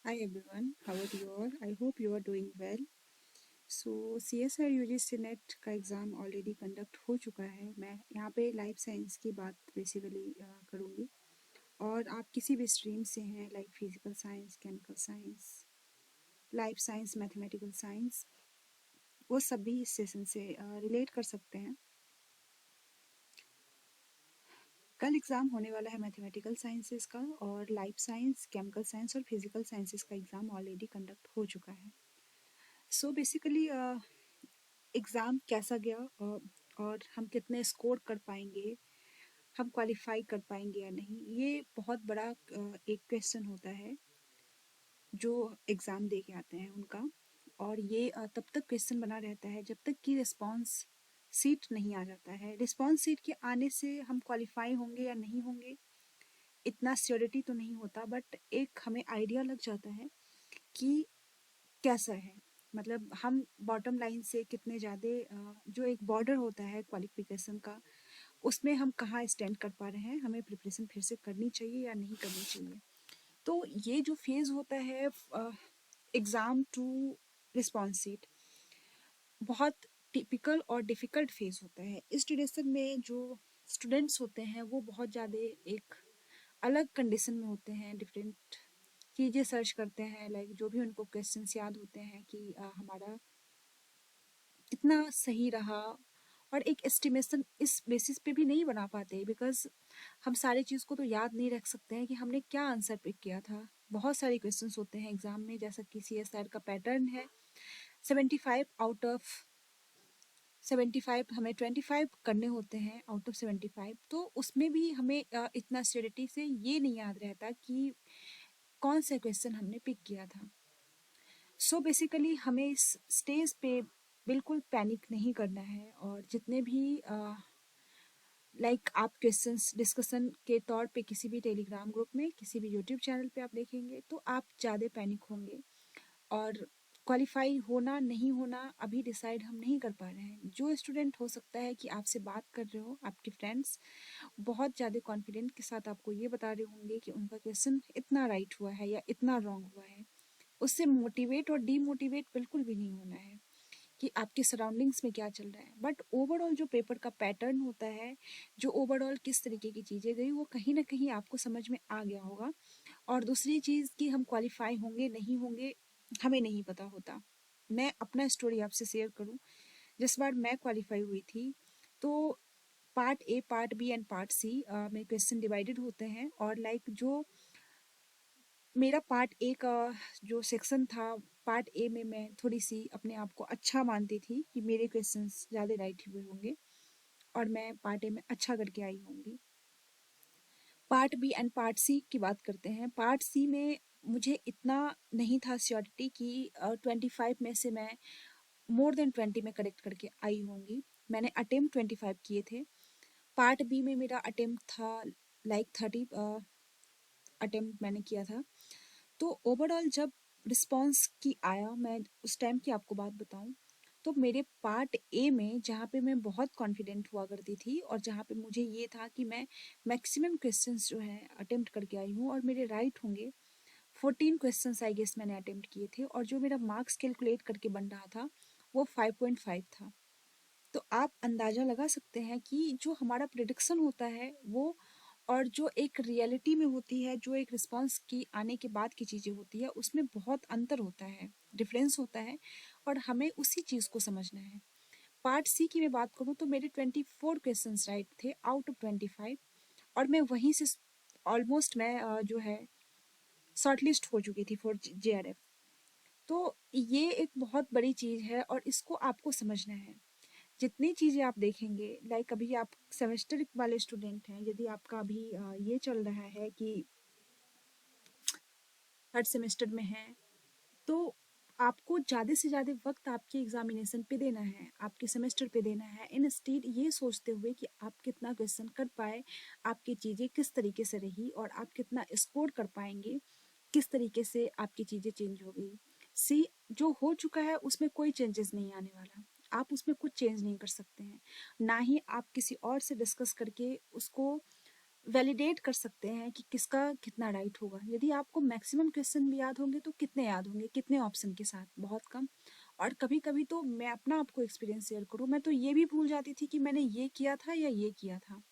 Hi everyone, how are you all? I hope you are doing well. So CSR UGC net का exam already conduct हो चुका है। मैं यहाँ पे लाइफ साइंस की बात बेसिकली करूँगी। और आप किसी भी स्ट्रीम से हैं, like physical science, chemical science, life science, mathematical science, वो सभी इस सेशन से रिलेट कर सकते हैं। कल एग्ज़ाम होने वाला है मैथमेटिकल साइंसेस का, और लाइफ साइंस, केमिकल साइंस और फिजिकल साइंसेस का एग्ज़ाम ऑलरेडी कंडक्ट हो चुका है। सो बेसिकली एग्ज़ाम कैसा गया, और हम कितने स्कोर कर पाएंगे, हम क्वालिफाई कर पाएंगे या नहीं, ये बहुत बड़ा एक क्वेश्चन होता है जो एग्ज़ाम दे के आते हैं उनका। और ये तब तक क्वेश्चन बना रहता है जब तक कि रिस्पांस सीट नहीं आ जाता है। रिस्पांस सीट के आने से हम क्वालिफाई होंगे या नहीं होंगे इतना श्योरिटी तो नहीं होता, बट एक हमें आइडिया लग जाता है कि कैसा है। मतलब हम बॉटम लाइन से कितने ज़्यादा, जो एक बॉर्डर होता है क्वालिफिकेशन का, उसमें हम कहाँ स्टैंड कर पा रहे हैं, हमें प्रिपरेशन फिर से करनी चाहिए या नहीं करनी चाहिए। तो ये जो फेज़ होता है एग्ज़ाम टू रिस्पॉन्स सीट, बहुत टिपिकल और डिफ़िकल्ट फेज़ होता है। इस ड्यूरेशन में जो स्टूडेंट्स होते हैं वो बहुत ज़्यादा एक अलग कंडीशन में होते हैं, डिफरेंट चीज़ें सर्च करते हैं, लाइक जो भी उनको क्वेश्चंस याद होते हैं कि हमारा कितना सही रहा, और एक एस्टिमेशन इस बेसिस पे भी नहीं बना पाते, बिकॉज हम सारी चीज़ को तो याद नहीं रख सकते हैं कि हमने क्या आंसर पिक किया था। बहुत सारे क्वेश्चंस होते हैं एग्जाम में, जैसा कि CSR का पैटर्न है। 75 आउट ऑफ 75 हमें 25 करने होते हैं आउट ऑफ 75। तो उसमें भी हमें इतना स्टेडिटी से ये नहीं याद रहता कि कौन सा क्वेश्चन हमने पिक किया था। सो बेसिकली हमें इस स्टेज पे बिल्कुल पैनिक नहीं करना है, और जितने भी लाइक आप क्वेश्चंस डिस्कशन के तौर पे किसी भी टेलीग्राम ग्रुप में, किसी भी यूट्यूब चैनल पे आप देखेंगे तो आप ज़्यादा पैनिक होंगे। और क्वालिफाई होना नहीं होना अभी डिसाइड हम नहीं कर पा रहे हैं। जो स्टूडेंट हो सकता है कि आपसे बात कर रहे हो, आपके फ्रेंड्स बहुत ज़्यादा कॉन्फिडेंट के साथ आपको ये बता रहे होंगे कि उनका क्वेश्चन इतना राइट हुआ है या इतना रॉन्ग हुआ है, उससे मोटिवेट और डीमोटिवेट बिल्कुल भी नहीं होना है कि आपके सराउंडिंग्स में क्या चल रहा है। बट ओवरऑल जो पेपर का पैटर्न होता है, जो ओवरऑल किस तरीके की चीज़ें गई, वो कहीं ना कहीं आपको समझ में आ गया होगा। और दूसरी चीज़ कि हम क्वालिफाई होंगे नहीं होंगे हमें नहीं पता होता। मैं अपना स्टोरी आपसे शेयर करूं। जिस बार मैं क्वालिफाई हुई थी, तो part A, part B and part C में क्वेश्चन डिवाइडेड होते हैं। और लाइक जो मेरा पार्ट ए का जो सेक्शन था, पार्ट ए में मैं थोड़ी सी अपने आप को अच्छा मानती थी कि मेरे क्वेश्चंस ज़्यादा राइट हुए होंगे और मैं पार्ट ए में अच्छा करके आई होंगी। Part B and part C की बात करते हैं। पार्ट सी में मुझे इतना नहीं था श्योरिटी कि 25 में से मैं मोर देन 20 में करेक्ट करके आई होंगी। मैंने अटेम्प्ट 25 किए थे। पार्ट बी में मेरा अटेम्प्ट था लाइक 30 अटेम्प्ट मैंने किया था। तो ओवरऑल जब रिस्पॉन्स की आया, मैं उस टाइम की आपको बात बताऊं, तो मेरे पार्ट ए में जहाँ पे मैं बहुत कॉन्फिडेंट हुआ करती थी और जहाँ पे मुझे ये था कि मैं मैक्सिमम क्वेश्चंस जो है अटेम्प्ट करके आई हूँ और मेरे राइट होंगे, 14 क्वेश्चंस आई गेस मैंने अटेम्प्ट किए थे, और जो मेरा मार्क्स कैलकुलेट करके बन रहा था वो 5.5 था। तो आप अंदाज़ा लगा सकते हैं कि जो हमारा प्रिडिक्शन होता है वो, और जो एक रियलिटी में होती है, जो एक रिस्पांस की आने के बाद की चीज़ें होती है, उसमें बहुत अंतर होता है, डिफरेंस होता है, और हमें उसी चीज़ को समझना है। पार्ट सी की मैं बात करूँ तो मेरे 24 क्वेश्चंस राइट थे आउट ऑफ 25, और मैं वहीं से ऑलमोस्ट मैं जो है शॉर्टलिस्ट हो चुकी थी फॉर JRF। तो ये एक बहुत बड़ी चीज़ है और इसको आपको समझना है। जितनी चीज़ें आप देखेंगे, लाइक अभी आप सेमेस्टर वाले स्टूडेंट हैं, यदि आपका अभी ये चल रहा है कि थर्ड सेमेस्टर में है, तो आपको ज़्यादा से ज़्यादा वक्त आपके एग्जामिनेशन पे देना है, आपके सेमेस्टर पे देना है, इंस्टेड ये सोचते हुए कि आप कितना क्वेश्चन कर पाए, आपकी चीज़ें किस तरीके से रही और आप कितना स्कोर कर पाएंगे, किस तरीके से आपकी चीज़ें चेंज हो गई। सी जो हो चुका है उसमें कोई चेंजेस नहीं आने वाला, आप उसमें कुछ चेंज नहीं कर सकते हैं, ना ही आप किसी और से डिस्कस करके उसको वैलिडेट कर सकते हैं कि किसका कितना राइट होगा। यदि आपको मैक्सिमम क्वेश्चन भी याद होंगे तो कितने याद होंगे, कितने ऑप्शन के साथ, बहुत कम। और कभी कभी तो मैं अपना आपको एक्सपीरियंस शेयर करूँ, मैं तो ये भी भूल जाती थी कि मैंने ये किया था या ये किया था।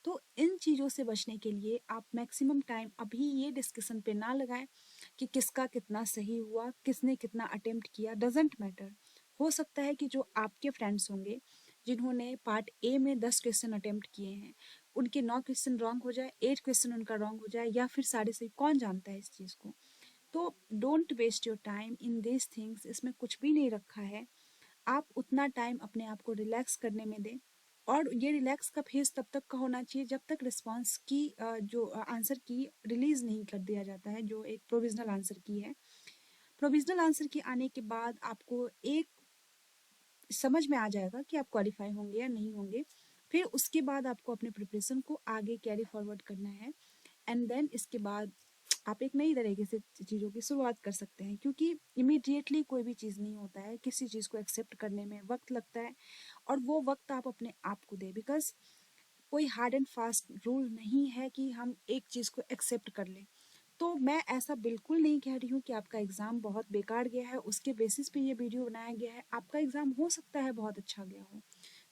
तो इन चीज़ों से बचने के लिए आप मैक्सिमम टाइम अभी ये डिस्कशन पे ना लगाएं कि किसका कितना सही हुआ, किसने कितना अटेम्प्ट किया, डजेंट मैटर। हो सकता है कि जो आपके फ्रेंड्स होंगे जिन्होंने पार्ट ए में 10 क्वेश्चन अटेम्प्ट किए हैं, उनके 9 क्वेश्चन रॉन्ग हो जाए, 8 क्वेश्चन उनका रॉन्ग हो जाए, या फिर साढ़े सही, कौन जानता है इस चीज़ को। तो don't waste your time in this things, इसमें कुछ भी नहीं रखा है। आप उतना टाइम अपने आप को रिलैक्स करने में दें। और ये रिलैक्स का फेज तब तक का होना चाहिए जब तक रिस्पांस की जो आंसर की रिलीज नहीं कर दिया जाता है, जो एक प्रोविजनल आंसर की है। प्रोविजनल आंसर की आने के बाद आपको एक समझ में आ जाएगा कि आप क्वालिफाई होंगे या नहीं होंगे। फिर उसके बाद आपको अपने प्रिपरेशन को आगे कैरी फॉरवर्ड करना है। एंड देन इसके बाद आप एक नई तरीके से चीज़ों की शुरुआत कर सकते हैं, क्योंकि इमीडिएटली कोई भी चीज़ नहीं होता है, किसी चीज़ को एक्सेप्ट करने में वक्त लगता है। और वो वक्त आप अपने आप को दें, बिकॉज कोई हार्ड एंड फास्ट रूल नहीं है कि हम एक चीज़ को एक्सेप्ट कर लें। तो मैं ऐसा बिल्कुल नहीं कह रही हूँ कि आपका एग्ज़ाम बहुत बेकार गया है, उसके बेसिस पे ये वीडियो बनाया गया है। आपका एग्ज़ाम हो सकता है बहुत अच्छा गया हो,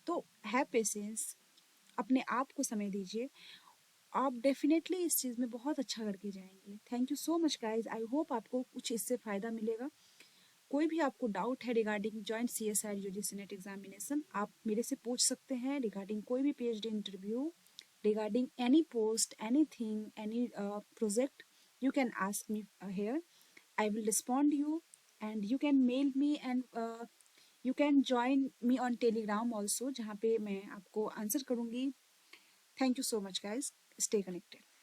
तो है पेशेंस, अपने आप को समय दीजिए। आप डेफिनेटली इस चीज़ में बहुत अच्छा करके जाएंगे। Thank you so much guys, I hope आपको कुछ इससे फ़ायदा मिलेगा। कोई भी आपको डाउट है regarding joint CSIR UGC net examination, आप मेरे से पूछ सकते हैं। रिगार्डिंग कोई भी PhD interview, regarding any post, anything, any project, you can ask me here. I will respond you, and you can mail me, and you can join me on Telegram also, जहाँ पे मैं आपको answer करूँगी। Thank you so much guys. Stay connected.